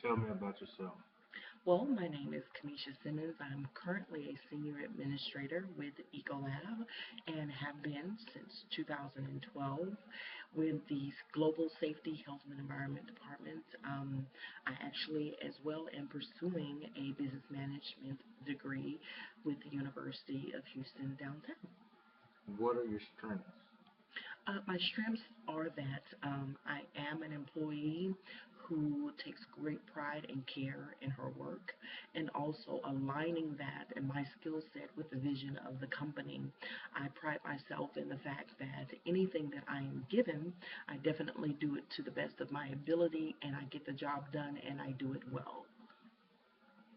Tell me about yourself. Well, my name is Kameshia Simmons. I'm currently a senior administrator with Ecolab and have been since 2012 with the Global Safety, Health, and Environment Department. I actually, as well, am pursuing a business management degree with the University of Houston downtown. What are your strengths? My strengths are that I am an employee who takes great pride and care in her work, and also aligning that and my skill set with the vision of the company. I pride myself in the fact that anything that I am given, I definitely do it to the best of my ability, and I get the job done and I do it well.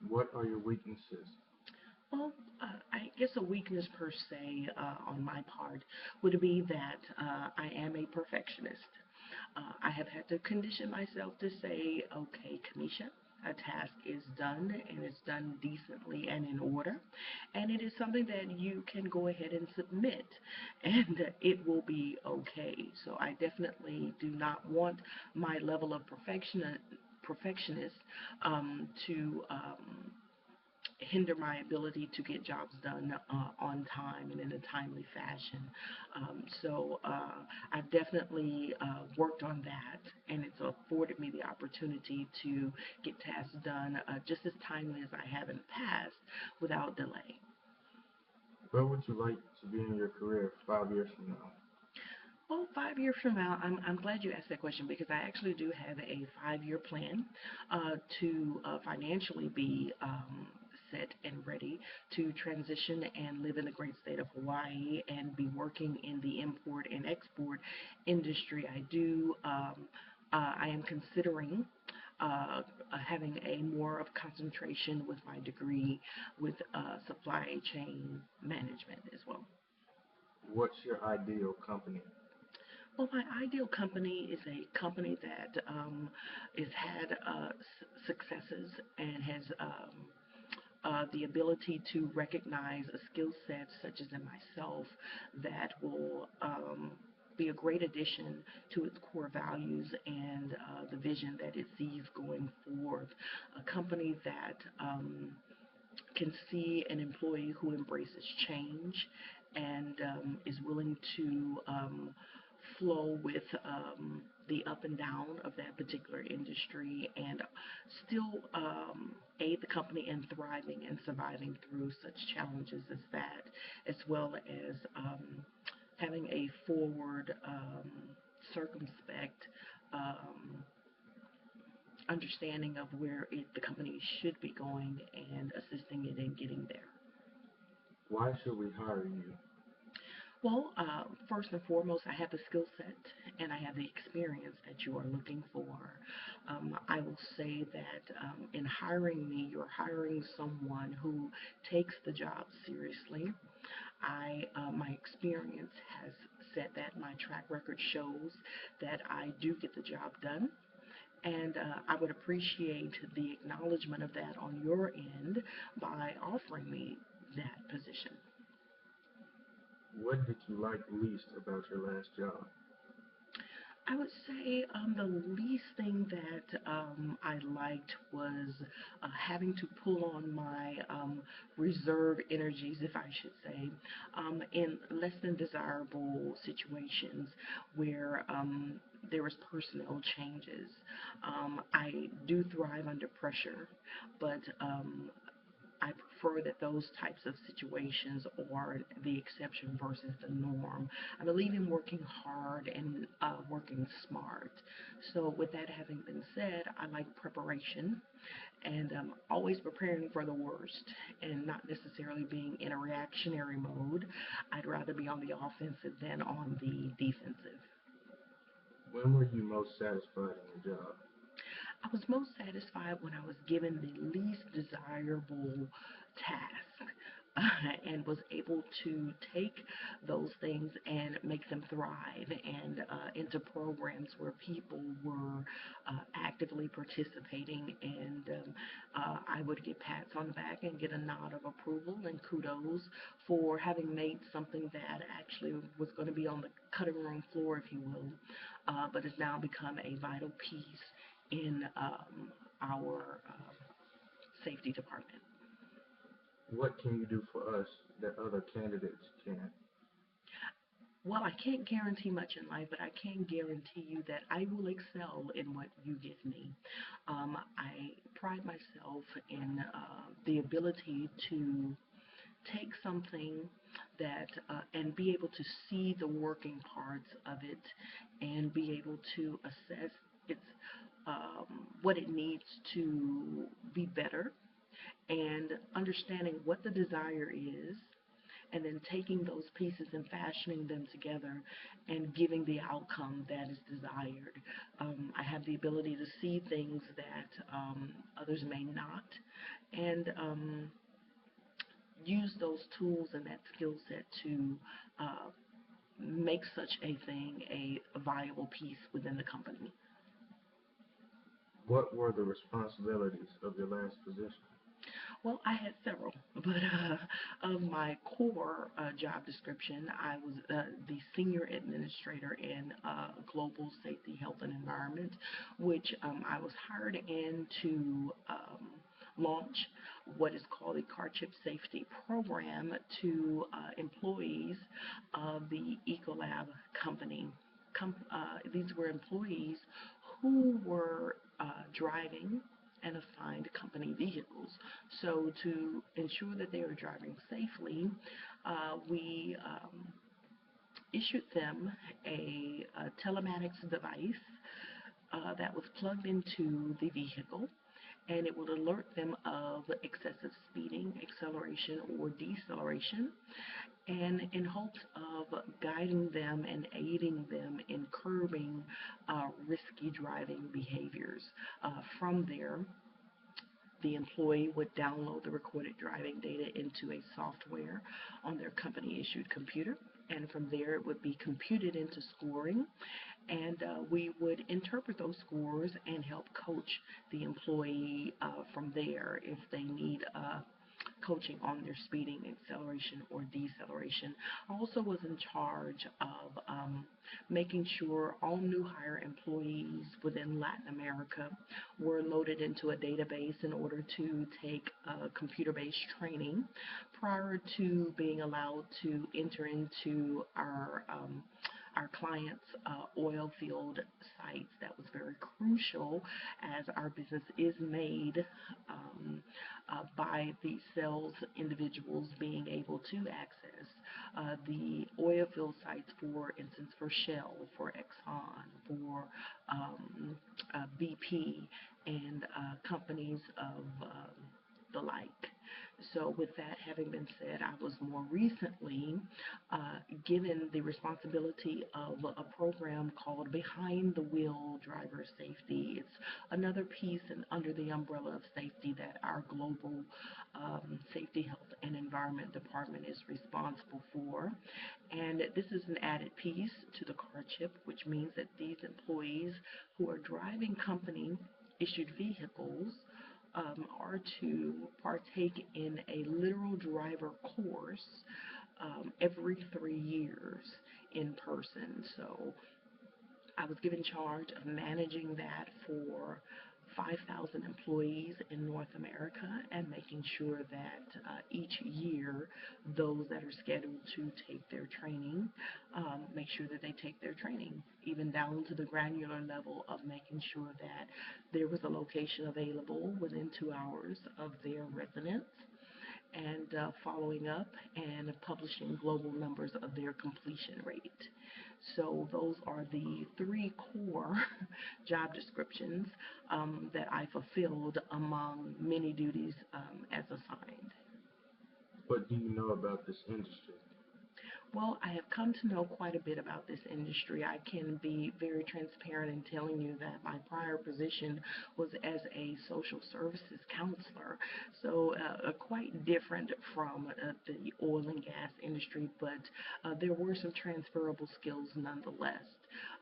What are your weaknesses? Well, I guess a weakness per se on my part would be that I am a perfectionist. I have had to condition myself to say, okay, Kamisha, a task is done and it's done decently and in order, and it is something that you can go ahead and submit, and it will be okay. So I definitely do not want my level of perfectionist to hinder my ability to get jobs done on time and in a timely fashion. I've definitely worked on that, and it's afforded me the opportunity to get tasks done just as timely as I have in the past without delay. Where would you like to be in your career 5 years from now? Well, 5 years from now, I'm glad you asked that question because I actually do have a 5 year plan to financially be set and ready to transition and live in the great state of Hawaii and be working in the import and export industry. I am considering having a more of concentration with my degree with supply chain management as well. What's your ideal company? Well, my ideal company is a company that has had successes and has the ability to recognize a skill set such as in myself that will be a great addition to its core values and the vision that it sees going forward. A company that can see an employee who embraces change and is willing to flow with the up and down of that particular industry and still aid the company in thriving and surviving through such challenges as that, as well as having a forward, circumspect understanding of where the company should be going and assisting it in getting there. Why should we hire you? Well, first and foremost, I have the skill set and I have the experience that you are looking for. I will say that in hiring me, you're hiring someone who takes the job seriously. My experience has said that my track record shows that I do get the job done. And I would appreciate the acknowledgement of that on your end by offering me that position. What did you like least about your last job? I would say the least thing that I liked was having to pull on my reserve energies, if I should say, in less than desirable situations where there was personnel changes. I do thrive under pressure, but I prefer that those types of situations are the exception versus the norm. I believe in working hard and working smart. So, with that having been said, I like preparation and always preparing for the worst and not necessarily being in a reactionary mode. I'd rather be on the offensive than on the defensive. When were you most satisfied in your job? I was most satisfied when I was given the least desirable task and was able to take those things and make them thrive and into programs where people were actively participating and I would get pats on the back and get a nod of approval and kudos for having made something that actually was going to be on the cutting room floor, if you will, but has now become a vital piece in our safety department. What can you do for us that other candidates can't? Well, I can't guarantee much in life, but I can guarantee you that I will excel in what you give me. I pride myself in the ability to take something that and be able to see the working parts of it and be able to assess its what it needs to be better and understanding what the desire is and then taking those pieces and fashioning them together and giving the outcome that is desired. I have the ability to see things that others may not, and use those tools and that skill set to uh, make such a thing a viable piece within the company. What were the responsibilities of your last position? Well, I had several, but of my core job description, I was the senior administrator in global safety, health, and environment, which I was hired in to launch what is called a car chip safety program to employees of the Ecolab company. These were employees who were driving and assigned company vehicles. So to ensure that they were driving safely, we issued them a telematics device that was plugged into the vehicle, and it would alert them of excessive speeding, acceleration, or deceleration, and in hopes of guiding them and aiding them in curbing risky driving behaviors. From there, the employee would download the recorded driving data into a software on their company issued computer. And from there, it would be computed into scoring, and we would interpret those scores and help coach the employee from there if they need coaching on their speeding, acceleration, or deceleration. I also was in charge of making sure all new hire employees within Latin America were loaded into a database in order to take computer-based training prior to being allowed to enter into our clients' oil field sites. That was very crucial as our business is made by the sales individuals being able to access the oil field sites, for instance, for Shell, for Exxon, for BP, and companies of the like. So, with that having been said, I was more recently given the responsibility of a program called Behind the Wheel Driver Safety. It's another piece and under the umbrella of safety that our global safety, health, and environment department is responsible for. And this is an added piece to the car chip, which means that these employees who are driving company issued vehicles are to partake in a literal driver course every 3 years in person. So I was given charge of managing that for 5,000 employees in North America and making sure that each year those that are scheduled to take their training make sure that they take their training, even down to the granular level of making sure that there was a location available within 2 hours of their residence, and following up and publishing global numbers of their completion rate. So those are the three core job descriptions that I fulfilled among many duties as assigned. What do you know about this industry? Well, I have come to know quite a bit about this industry. I can be very transparent in telling you that my prior position was as a social services counselor, so quite different from the oil and gas industry, but there were some transferable skills nonetheless.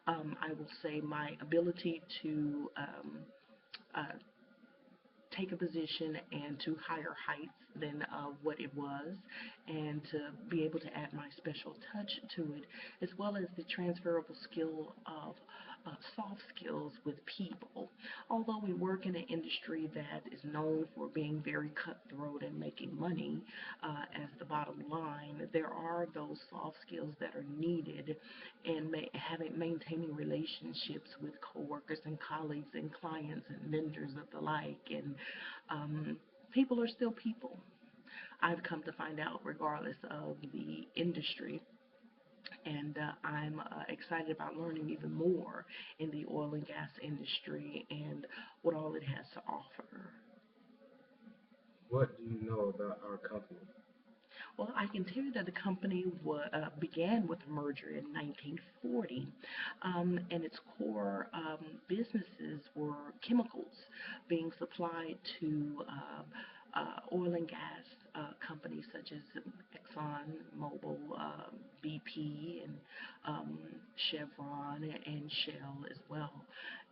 I will say my ability to uh, take a position and to higher heights than what it was, and to be able to add my special touch to it, as well as the transferable skill of soft skills with people. although we work in an industry that is known for being very cutthroat and making money as the bottom line, there are those soft skills that are needed in having maintaining relationships with coworkers and colleagues and clients and vendors of the like. And people are still people. I've come to find out, regardless of the industry, and I'm excited about learning even more in the oil and gas industry and what all it has to offer. What do you know about our company? Well, I can tell you that the company began with a merger in 1940, and its core businesses were chemicals being supplied to oil and gas companies such as Exxon Mobil, BP, and um, Chevron and Shell as well.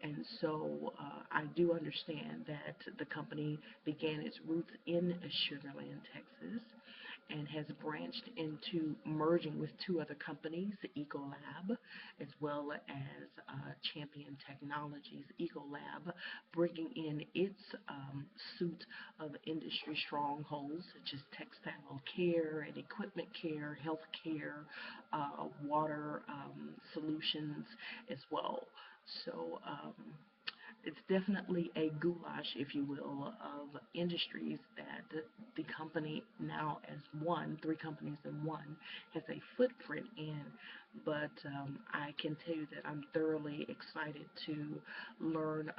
And so I do understand that the company began its roots in Sugar Land, Texas, and has branched into merging with two other companies, Ecolab, as well as Champion Technologies. Ecolab bringing in its suite of industry strongholds such as textile care and equipment care, health care, water solutions as well. So it's definitely a goulash, if you will, of industries that the company now as one, three companies in one, has a footprint in. But I can tell you that I'm thoroughly excited to learn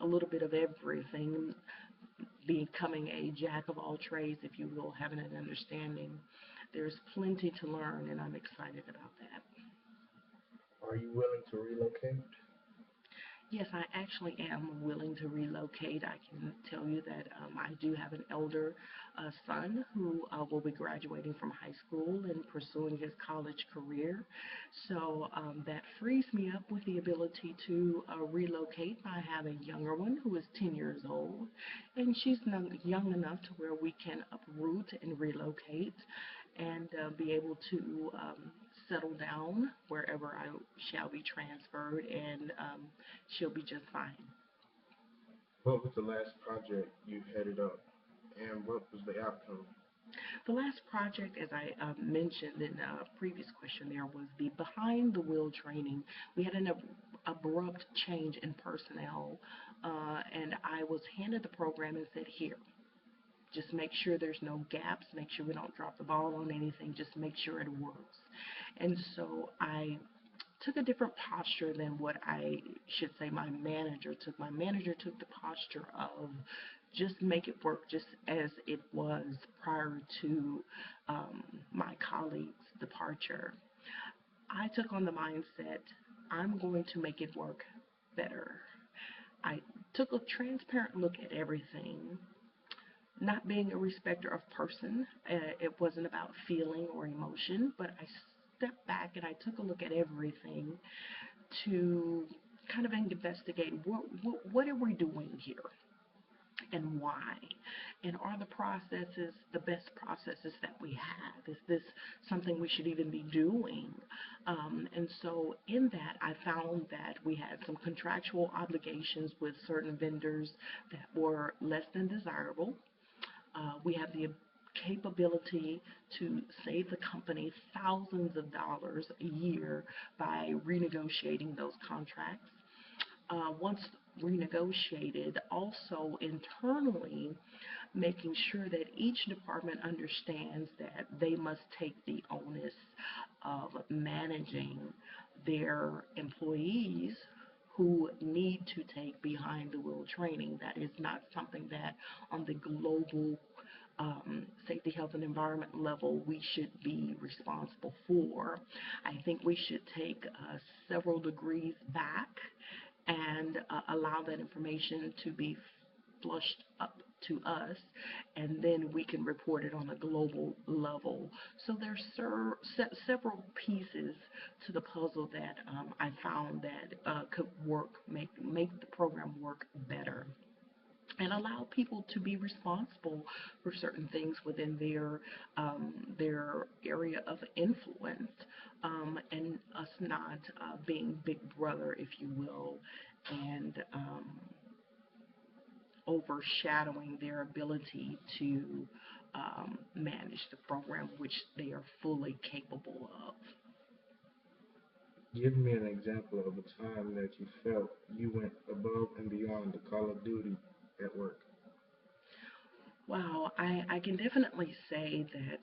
a little bit of everything, becoming a jack of all trades, if you will, having an understanding. There's plenty to learn, and I'm excited about that. Are you willing to relocate? Yes, I actually am willing to relocate. I can tell you that I do have an elder son who will be graduating from high school and pursuing his college career. So that frees me up with the ability to relocate. I have a younger one who is 10 years old, and she's young enough to where we can uproot and relocate and be able to settle down wherever I shall be transferred, and she'll be just fine. What was the last project you headed up, and what was the outcome? The last project, as I mentioned in a previous question, there was the behind the wheel training. We had an abrupt change in personnel, and I was handed the program and said, here, just make sure there's no gaps, make sure we don't drop the ball on anything, just make sure it works. And so I took a different posture than what I should say my manager took. My manager took the posture of just make it work just as it was prior to my colleague's departure. I took on the mindset, I'm going to make it work better. I took a transparent look at everything, not being a respecter of person. It wasn't about feeling or emotion, but I stepped back and I took a look at everything to kind of investigate what are we doing here and why, and are the processes the best processes that we have? Is this something we should even be doing? And so in that, I found that we had some contractual obligations with certain vendors that were less than desirable. We have the capability to save the company thousands of dollars a year by renegotiating those contracts. Once renegotiated, also internally making sure that each department understands that they must take the onus of managing their employees who need to take behind the wheel training. That is not something that on the global safety, health, and environment level we should be responsible for. I think we should take several degrees back and allow that information to be flushed up to us, and then we can report it on a global level. So there's several pieces to the puzzle that I found that could work, make the program work better, and allow people to be responsible for certain things within their area of influence, and us not being big brother, if you will, and overshadowing their ability to manage the program, which they are fully capable of. Give me an example of a time that you felt you went above and beyond the call of duty at work. Wow, I can definitely say that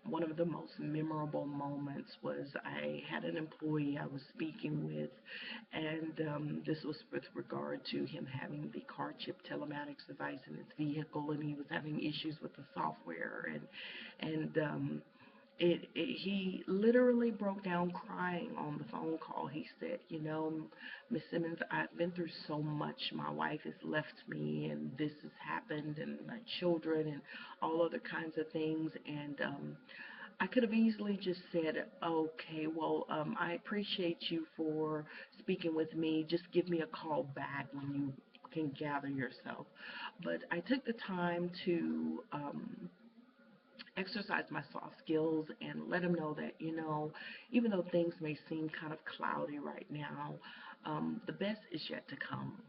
one of the most memorable moments was I had an employee I was speaking with, and this was with regard to him having the car chip telematics device in his vehicle, and he was having issues with the software, and he literally broke down crying on the phone call. He said, Miss Simmons, I've been through so much. My wife has left me, and this has happened, and my children, and all other kinds of things. And I could have easily just said, okay, well, I appreciate you for speaking with me. Just give me a call back when you can gather yourself. But I took the time to exercise my soft skills and let them know that, even though things may seem kind of cloudy right now, the best is yet to come.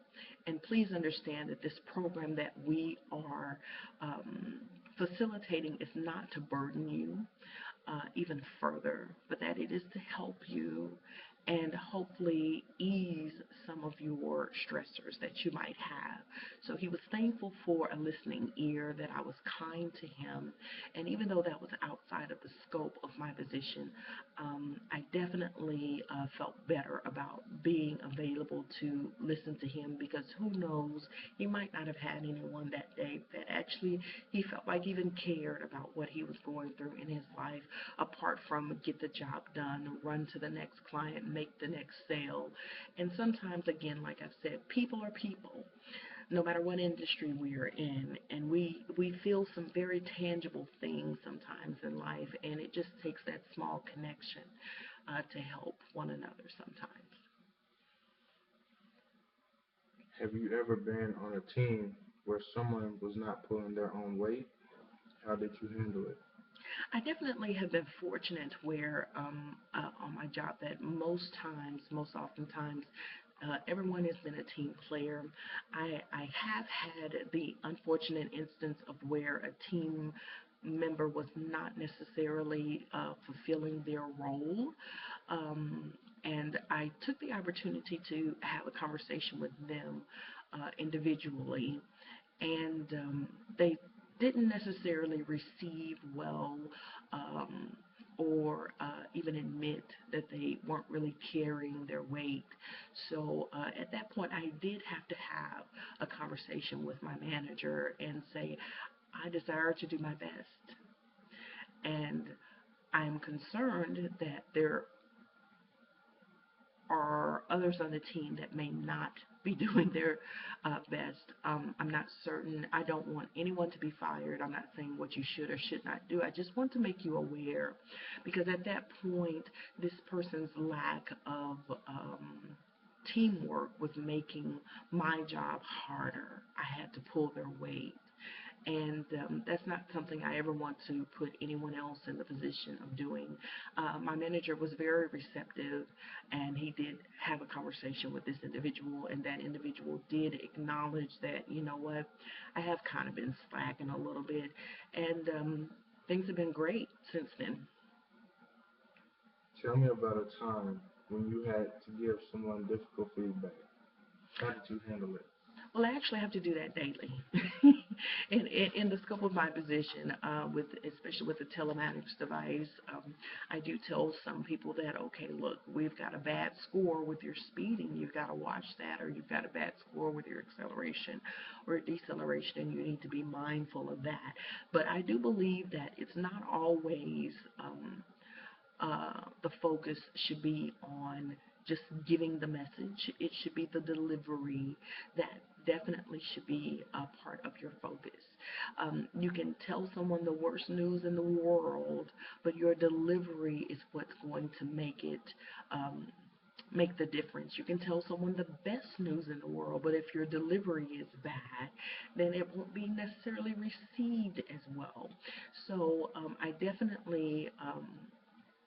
And please understand that this program that we are facilitating is not to burden you even further, but that it is to help you and hopefully ease some of your stressors that you might have. So he was thankful for a listening ear, that I was kind to him. And even though that was outside of the scope of my position, I definitely felt better about being available to listen to him, because who knows, he might not have had anyone that day that actually he felt like even cared about what he was going through in his life, apart from get the job done, run to the next client, make the next sale. And sometimes, again, like I've said, people are people, no matter what industry we are in, and we feel some very tangible things sometimes in life, and it just takes that small connection to help one another sometimes. Have you ever been on a team where someone was not pulling their own weight? How did you handle it? I definitely have been fortunate where on my job that most oftentimes, everyone has been a team player. I have had the unfortunate instance of where a team member was not necessarily fulfilling their role. And I took the opportunity to have a conversation with them individually, and they didn't necessarily receive well, um, or even admit that they weren't really carrying their weight. So at that point, I did have to have a conversation with my manager and say, I desire to do my best. And I'm concerned that there are others on the team that may not be doing their best. I'm not certain. I don't want anyone to be fired. I'm not saying what you should or should not do. I just want to make you aware, because at that point, this person's lack of teamwork was making my job harder. I had to pull their weight. And that's not something I ever want to put anyone else in the position of doing. My manager was very receptive, and he did have a conversation with this individual, and that individual did acknowledge that, what, I have kind of been slacking a little bit, and things have been great since then. Tell me about a time when you had to give someone difficult feedback. How did you handle it? Well, I actually have to do that daily. In the scope of my position, especially with the telematics device, I do tell some people that, okay, look, we've got a bad score with your speeding. You've got to watch that, or you've got a bad score with your acceleration or deceleration, and you need to be mindful of that. But I do believe that it's not always the focus should be on just giving the message. It should be the delivery that definitely should be a part of your focus. You can tell someone the worst news in the world, but your delivery is what's going to make the difference. You can tell someone the best news in the world, but if your delivery is bad, then it won't be necessarily received as well. So I definitely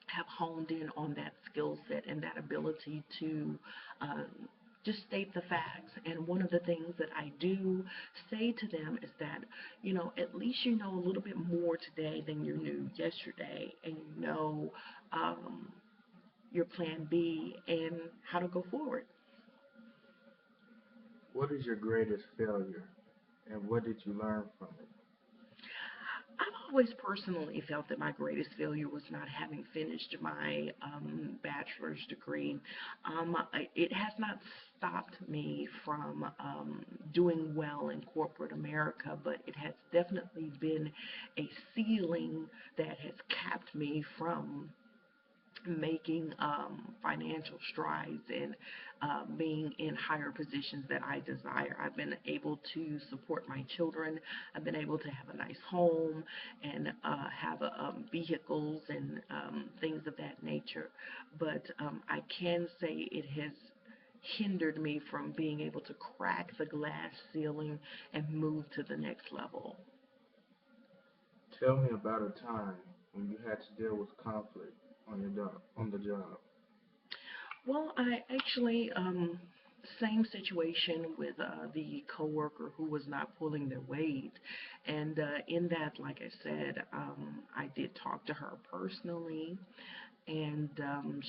have honed in on that skill set and that ability to uh, just state the facts. And one of the things that I do say to them is that, at least you know a little bit more today than you knew yesterday, and you know um, your plan B and how to go forward. What is your greatest failure, and what did you learn from it? I've always personally felt that my greatest failure was not having finished my bachelor's degree. It has not stopped me from doing well in corporate America, but it has definitely been a ceiling that has capped me from making financial strides and being in higher positions that I desire. I've been able to support my children. I've been able to have a nice home and have vehicles and things of that nature. But I can say it has hindered me from being able to crack the glass ceiling and move to the next level. Tell me about a time when you had to deal with conflict on the job. Well, I actually, same situation with the coworker who was not pulling their weight, and in that, like I said, I did talk to her personally, and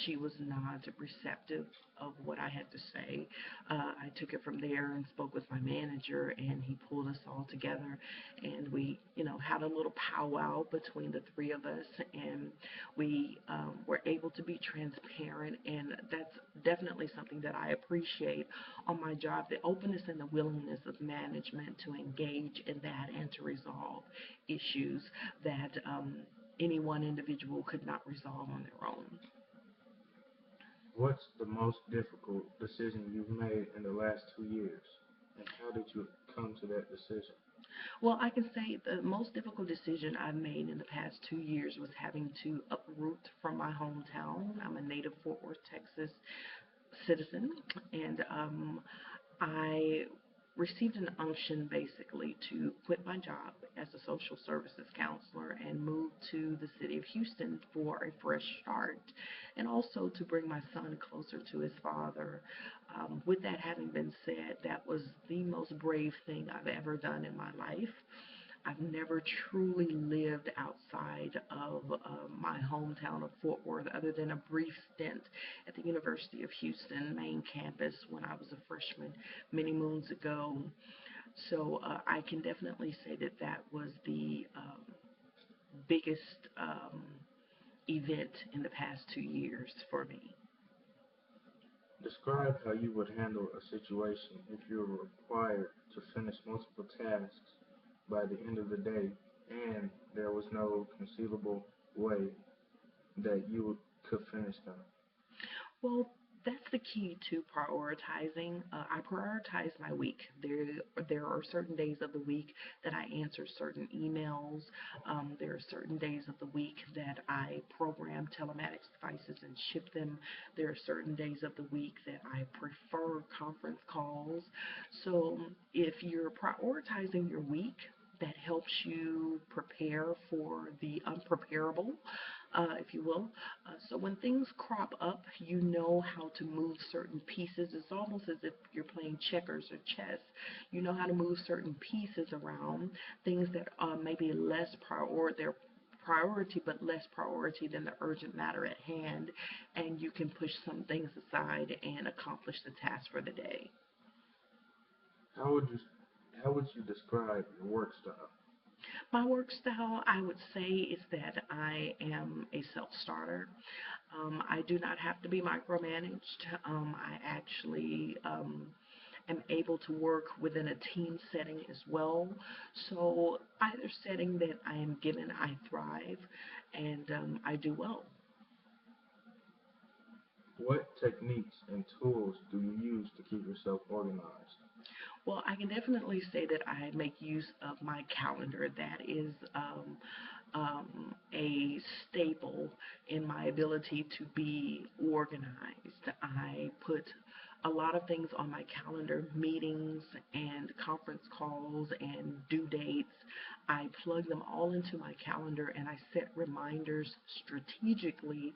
she was not receptive of what I had to say. I took it from there and spoke with my manager, and he pulled us all together, and we, had a little powwow between the three of us, and we were able to be transparent, and that's definitely something that I appreciate on my job, the openness and the willingness of management to engage in that and to resolve issues that any one individual could not resolve on their own. What's the most difficult decision you've made in the last 2 years, and how did you come to that decision? Well, I can say the most difficult decision I've made in the past 2 years was having to uproot from my hometown. I'm a native Fort Worth, Texas citizen, and I received an unction basically to quit my job as a social services counselor and move to the city of Houston for a fresh start and also to bring my son closer to his father. With that having been said, that was the most brave thing I've ever done in my life. I've never truly lived outside of my hometown of Fort Worth other than a brief stint at the University of Houston main campus when I was a freshman many moons ago. So I can definitely say that that was the biggest event in the past 2 years for me. Describe how you would handle a situation if you were required to finish multiple tasks by the end of the day and there was no conceivable way that you could finish them. Well, that's the key to prioritizing. I prioritize my week. There are certain days of the week that I answer certain emails. There are certain days of the week that I program telematics devices and ship them. There are certain days of the week that I prefer conference calls. So if you're prioritizing your week, that helps you prepare for the unpreparable, if you will. So when things crop up, you know how to move certain pieces. It's almost as if you're playing checkers or chess. You know how to move certain pieces around, things that may be less they're priority but less priority than the urgent matter at hand, and you can push some things aside and accomplish the task for the day. How would you how would you describe your work style? My work style, I would say, is that I am a self-starter. I do not have to be micromanaged. I actually am able to work within a team setting as well. So either setting that I am given, I thrive, and I do well. What techniques and tools do you use to keep yourself organized? Well, I can definitely say that I make use of my calendar. That is a staple in my ability to be organized. I put a lot of things on my calendar, meetings and conference calls and due dates. I plug them all into my calendar and I set reminders strategically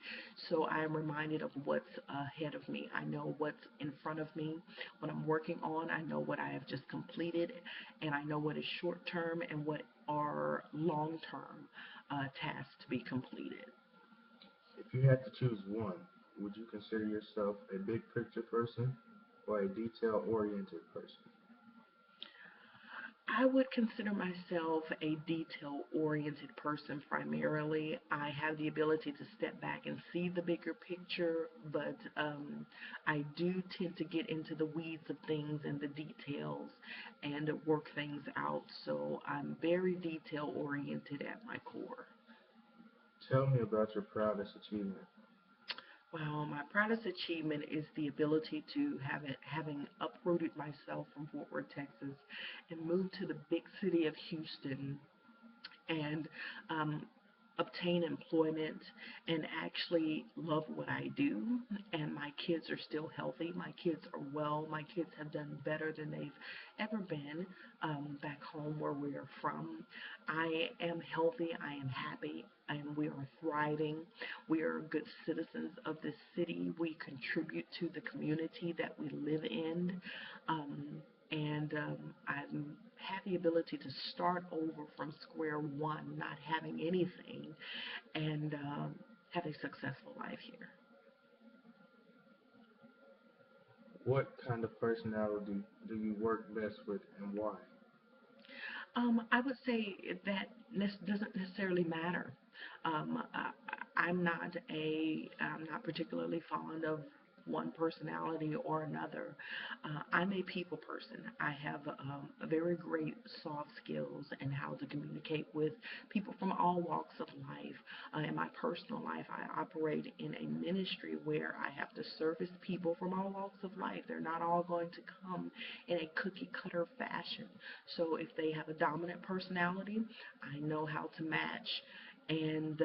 so I am reminded of what's ahead of me. I know what's in front of me, what I'm working on. I know what I have just completed, and I know what is short term and what are long term tasks to be completed. If you had to choose one, would you consider yourself a big picture person or a detail oriented person? I would consider myself a detail oriented person primarily. I have the ability to step back and see the bigger picture, but I do tend to get into the weeds of things and the details and work things out. So I'm very detail oriented at my core. Tell me about your proudest achievement. Wow, my proudest achievement is the ability to having uprooted myself from Fort Worth, Texas, and moved to the big city of Houston and um, obtain employment and actually love what I do. And my kids are still healthy. My kids are well. My kids have done better than they've ever been back home where we are from. I am healthy. I am happy. And we are thriving. We are good citizens of this city. We contribute to the community that we live in. Um, and I'm had the ability to start over from square one, not having anything, and have a successful life here. What kind of personality do you work best with and why? I would say that this doesn't necessarily matter. I'm not particularly fond of one personality or another. I'm a people person. I have a very great soft skills and how to communicate with people from all walks of life. In my personal life, I operate in a ministry where I have to service people from all walks of life. They're not all going to come in a cookie cutter fashion. So if they have a dominant personality, I know how to match and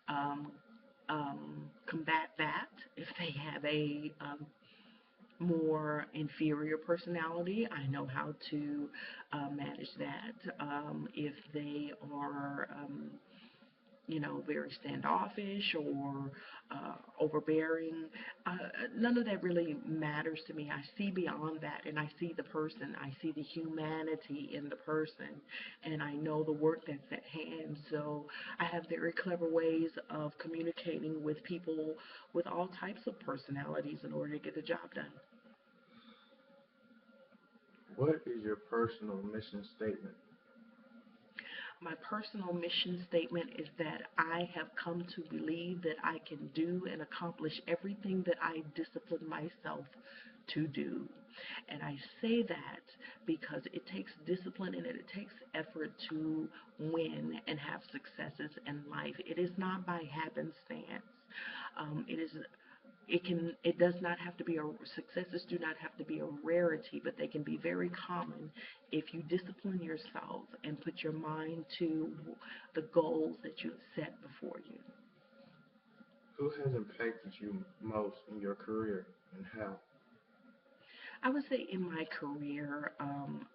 um, combat that. If they have a more inferior personality, I know how to manage that. If they are very standoffish or overbearing. None of that really matters to me. I see beyond that and I see the person. I see the humanity in the person and I know the work that's at hand. So I have very clever ways of communicating with people with all types of personalities in order to get the job done. What is your personal mission statement? My personal mission statement is that I have come to believe that I can do and accomplish everything that I discipline myself to do. And I say that because it takes discipline and it takes effort to win and have successes in life. It is not by happenstance. It is it does not have to be a successes do not have to be a rarity, but they can be very common if you discipline yourself and put your mind to the goals that you have set before you. Who has impacted you most in your career and how? I would say in my career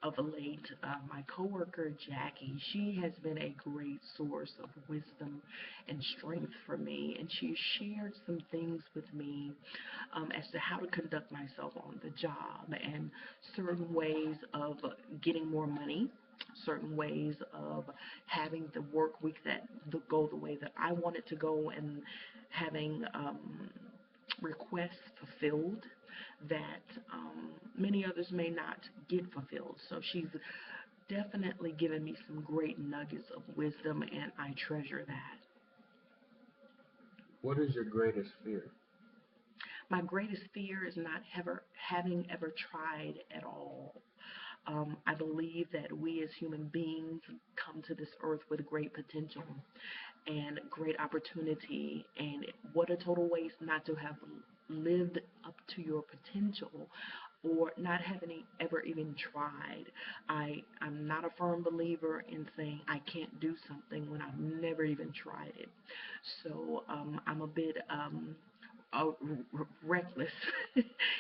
of late, my coworker Jackie, she has been a great source of wisdom and strength for me, and she shared some things with me as to how to conduct myself on the job and certain ways of getting more money. Certain ways of having the work week go the way that I want it to go, and having requests fulfilled that many others may not get fulfilled. So she's definitely given me some great nuggets of wisdom, and I treasure that. What is your greatest fear? My greatest fear is not ever having ever tried at all. I believe that we as human beings come to this earth with great potential and great opportunity, and what a total waste not to have lived up to your potential or not have any ever even tried. I'm not a firm believer in saying I can't do something when I've never even tried it. So I'm a bit reckless,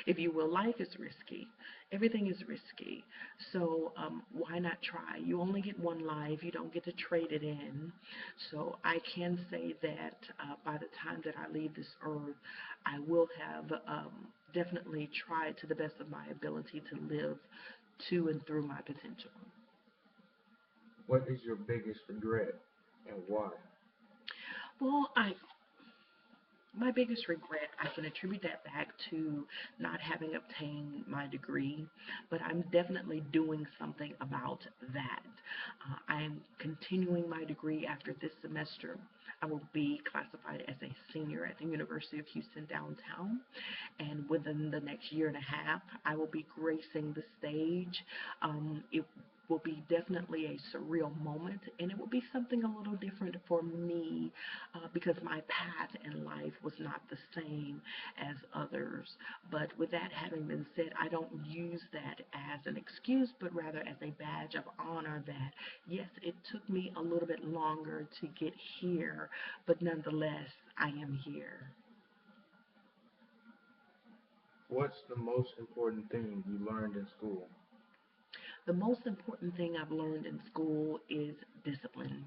if you will. Life is risky. Everything is risky. So why not try? You only get one life. You don't get to trade it in. So I can say that by the time that I leave this earth, I will have definitely tried to the best of my ability to live to and through my potential. What is your biggest regret and why? Well, my biggest regret, I can attribute that back to not having obtained my degree, but I'm definitely doing something about that. I'm continuing my degree after this semester. I will be classified as a senior at the University of Houston downtown, and within the next year and a half, I will be gracing the stage. It will be definitely a surreal moment, and it will be something a little different for me because my path in life was not the same as others. But with that having been said, I don't use that as an excuse, but rather as a badge of honor that, yes, it took me a little bit longer to get here, but nonetheless, I am here. What's the most important thing you learned in school? The most important thing I've learned in school is discipline.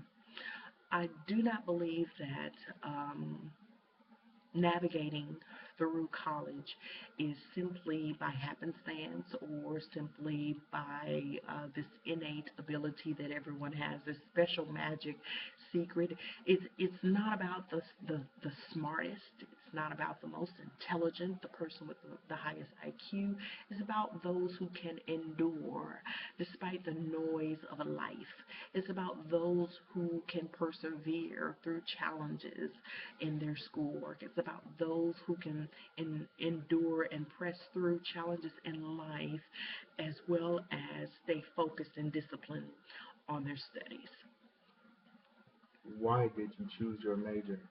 I do not believe that navigating through college is simply by happenstance or simply by this innate ability that everyone has, this special magic secret. It's not about the smartest. It's not about the most intelligent, the person with the highest IQ. It's about those who can endure despite the noise of a life. It's about those who can persevere through challenges in their schoolwork. It's about those who can endure and press through challenges in life as well as stay focused and disciplined on their studies. Why did you choose your major?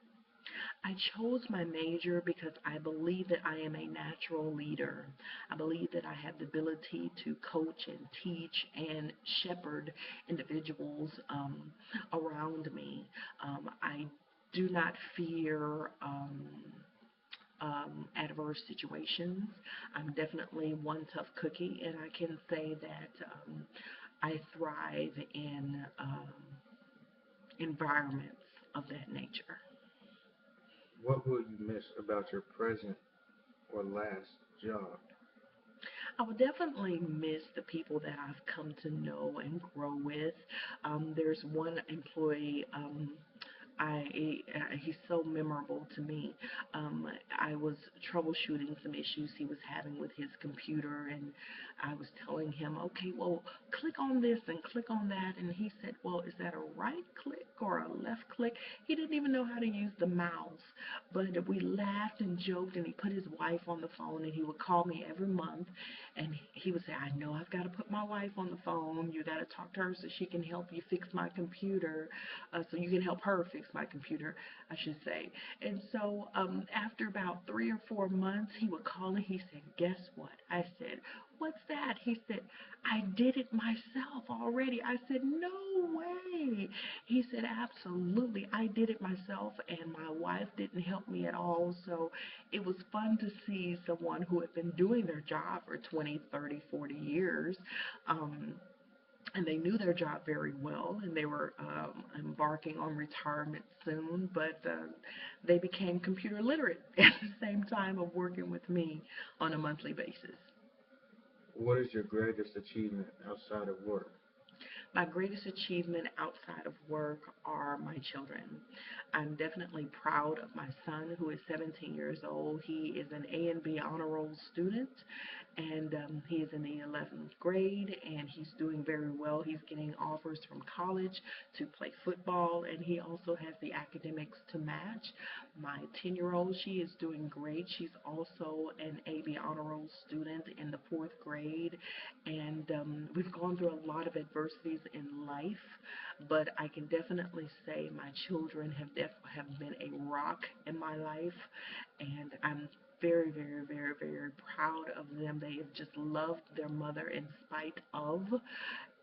I chose my major because I believe that I am a natural leader. I believe that I have the ability to coach and teach and shepherd individuals around me. I do not fear adverse situations. I'm definitely one tough cookie, and I can say that I thrive in environments of that nature. What will you miss about your present or last job? I will definitely miss the people that I've come to know and grow with. There's one employee. He's so memorable to me. I was troubleshooting some issues he was having with his computer, and I was telling him, okay, well, click on this and click on that, and he said, well, is that a right click or a left click? He didn't even know how to use the mouse, but we laughed and joked, and he put his wife on the phone, and he would call me every month, and he would say, I know I've got to put my wife on the phone. You got to talk to her so she can help you fix my computer, so you can help her fix my computer, I should say. And so after about 3 or 4 months, he would call and he said, guess what? I said, what's that? He said, I did it myself already. I said, no way. He said, absolutely. I did it myself, and my wife didn't help me at all. So it was fun to see someone who had been doing their job for 20, 30, 40 years. Um, and they knew their job very well, and they were embarking on retirement soon, but they became computer literate at the same time of working with me on a monthly basis. What is your greatest achievement outside of work? My greatest achievement outside of work are my children. I'm definitely proud of my son, who is 17 years old. He is an A and B honor roll student, and he is in the 11th grade, and he's doing very well. He's getting offers from college to play football, and he also has the academics to match. My 10-year-old, she is doing great. She's also an AB honor roll student in the 4th grade, and we've gone through a lot of adversities in life, but I can definitely say my children have been a rock in my life, and I'm very, very, very, very proud of them. They have just loved their mother in spite of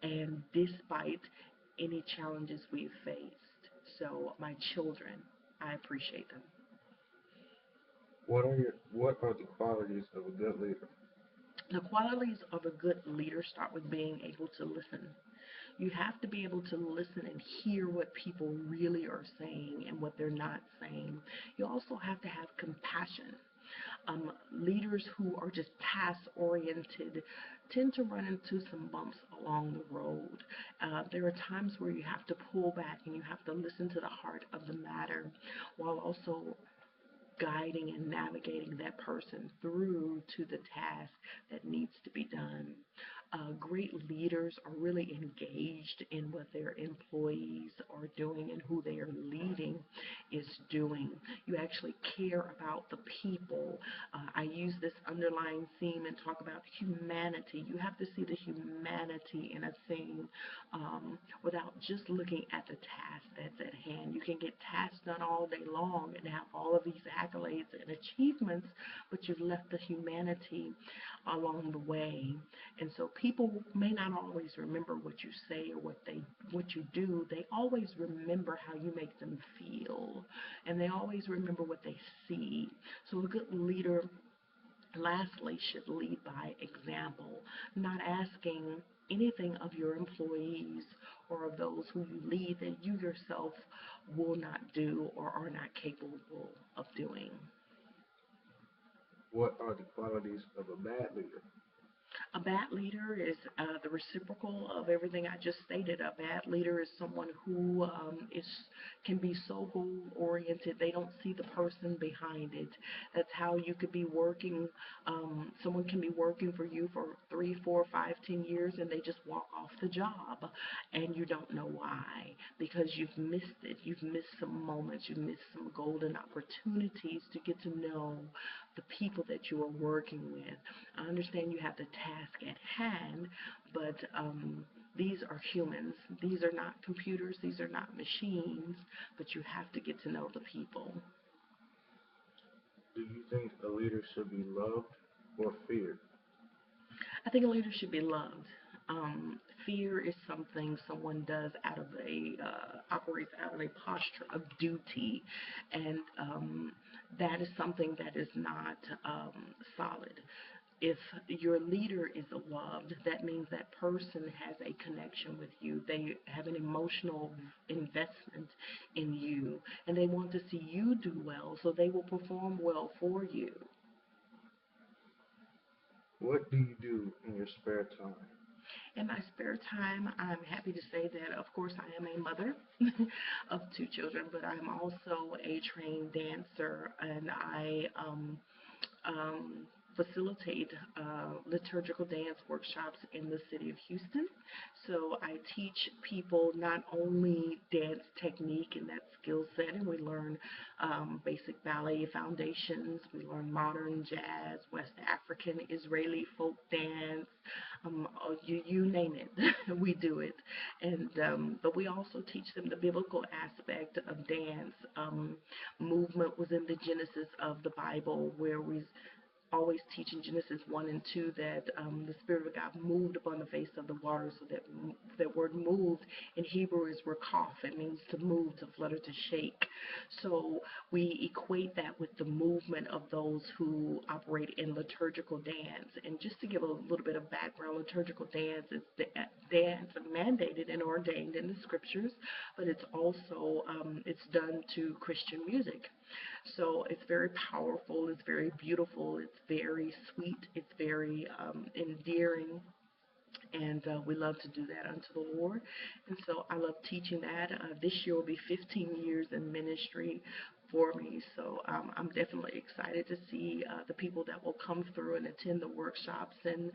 and despite any challenges we've faced. So my children, I appreciate them. What are the qualities of a good leader? The qualities of a good leader start with being able to listen. You have to be able to listen and hear what people really are saying and what they're not saying. You also have to have compassion. Leaders who are just task oriented tend to run into some bumps along the road. There are times where you have to pull back and you have to listen to the heart of the matter while also guiding and navigating that person through to the task that needs to be done. Great leaders are really engaged in what their employees are doing and who they are leading is doing. You actually care about the people. I use this underlying theme and talk about humanity. You have to see the humanity in a thing without just looking at the task that's at hand. You can get tasks done all day long and have all of these accolades and achievements, but you've left the humanity along the way. And so people may not always remember what you say or what you do. They always remember how you make them feel, and they always remember what they see. So a good leader, lastly, should lead by example, not asking anything of your employees or of those who you lead that you yourself will not do or are not capable of doing. What are the qualities of a bad leader? A bad leader is the reciprocal of everything I just stated. A bad leader is someone who is can be so goal oriented they don't see the person behind it. That's how you could be working. Someone can be working for you for 3, 4, 5, 10 years, and they just walk off the job, and you don't know why because you've missed it. You've missed some moments. You've missed some golden opportunities to get to know the people that you are working with. I understand you have the task at hand, but these are humans. These are not computers. These are not machines, but you have to get to know the people. Do you think a leader should be loved or feared? I think a leader should be loved. Fear is something someone does out of operates out of a posture of duty, and that is something that is not solid. If your leader is loved, that means that person has a connection with you. They have an emotional investment in you, and they want to see you do well, so they will perform well for you. What do you do in your spare time? In my spare time, I'm happy to say that, of course, I am a mother of two children, but I'm also a trained dancer, and I facilitate liturgical dance workshops in the city of Houston. So I teach people not only dance technique and that skill set, and we learn basic ballet foundations, we learn modern jazz, West African, Israeli folk dance, you name it, we do it. And but we also teach them the biblical aspect of dance. Movement was in the Genesis of the Bible, where we always teach in Genesis 1 and 2 that the Spirit of God moved upon the face of the water. So that word moved in Hebrew is rakaf. It means to move, to flutter, to shake. So we equate that with the movement of those who operate in liturgical dance. And just to give a little bit of background, liturgical dance is the dance mandated and ordained in the scriptures, but it's also it's done to Christian music. So it's very powerful, it's very beautiful, it's very sweet, it's very endearing, and we love to do that unto the Lord. And so I love teaching that. This year will be 15 years in ministry for me, so I'm definitely excited to see the people that will come through and attend the workshops. And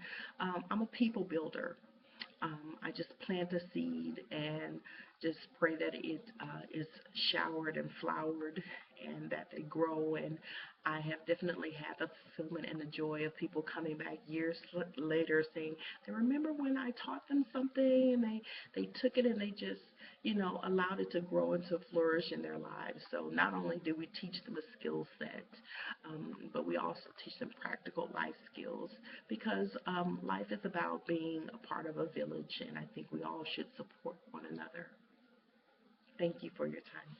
I'm a people builder. I just plant a seed and just pray that it is showered and flowered and that they grow. And I have definitely had the fulfillment and the joy of people coming back years later saying, they remember when I taught them something and they took it and they just, allowed it to grow and to flourish in their lives. So not only do we teach them a skill set, but we also teach them practical life skills because life is about being a part of a village, and I think we all should support one another. Thank you for your time.